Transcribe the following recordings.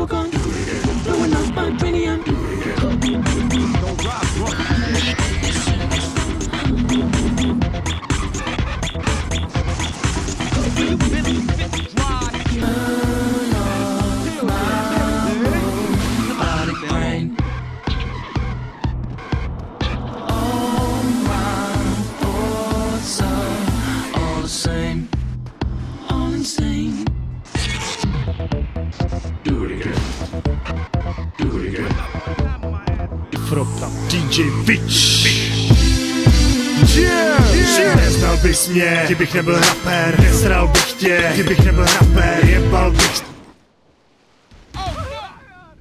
bubblegum, blowing up my cranium. DJ Witch. Neznal bys mě, kdybych nebyl rapper. Nesral bych tě, kdybych nebyl rapper. Jebal bych.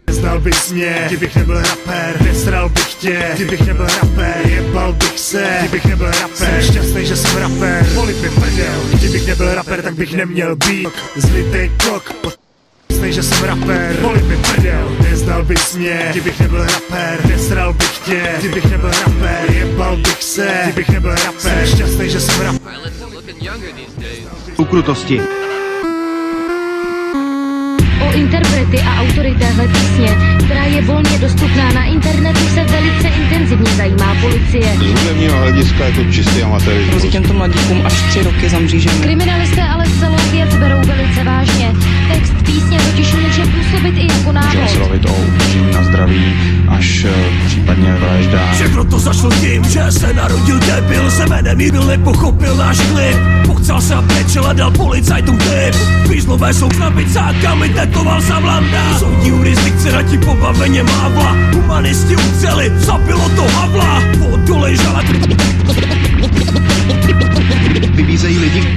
Neznal bys mě, kdybych nebyl rapper. Nesral bych tě, kdybych nebyl rapper. Jebal bych se, kdybych nebyl rapper. Jsem šťastný, že jsem rapper. Volit mi prdel, kdybych nebyl rapper, tak bych neměl být zlitej klok. Že jsem rapper, volit mi prdel. Neznal bys mě, kdybych nebyl rapper. Nesral bych tě, kdybych nebyl rapper. Jebal bych se, kdybych nebyl rapper. Jsem šťastný, že jsem rapper. Ukrutosti. O interprety a autory téhle písně, která je volně dostupná na internetu, se velice intenzivně zajímá policie. Z hudebního hlediska je to čistý amatérismus. Hrozí těmto mladíkům až 3 roky za mřížemi. Kriminalisté ale celou věc berou velice vážně. Text písně totiž může působit i jako návod. Můžeme se bavit o ublížení na zdraví, až případně vražda. Všechno to začalo tím, že se narodil debil, se jménem Evil nepochopil náš klip. Pochcel se a pečel a dal policajtům tip. Výzlové jsou s nabicákami, tetoval sám landa. Soudní jurisdikce na ti pobaveně mávla. Humanisti uceli, zabilo to Havla. Vodu ležala. Vybízejí lidi.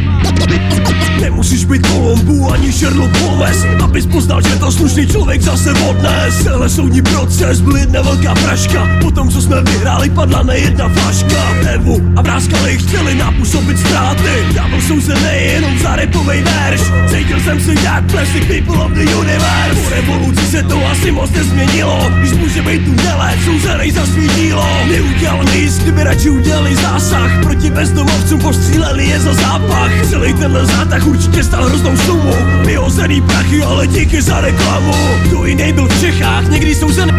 Nemusíš být Columbu ani Sherlock Holmes, abys poznal, že to slušný člověk zase odnes. Tenhle soudní proces byl jedna velká fraška. Potom co jsme vyhráli, padla nejedna flaška. Evu a Vráskali chtěli napůsobit ztráty. Já byl souzený jenom za rapovej verš. Cítil jsem se jak plastic people of the universe. Po revoluci se to asi moc nezměnilo, když může být umělec souzený za svý dílo. Neudělal nic, kdyby radši udělali zásah. Proti bezdomovcům postříleli je za zápach. Celý tenhle zátah určitě stál hroznou sumu. Vyhozený prachy, ale díky za reklamu. Kdo jiný byl v Čechách, někdy souzený.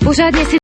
Pořádně si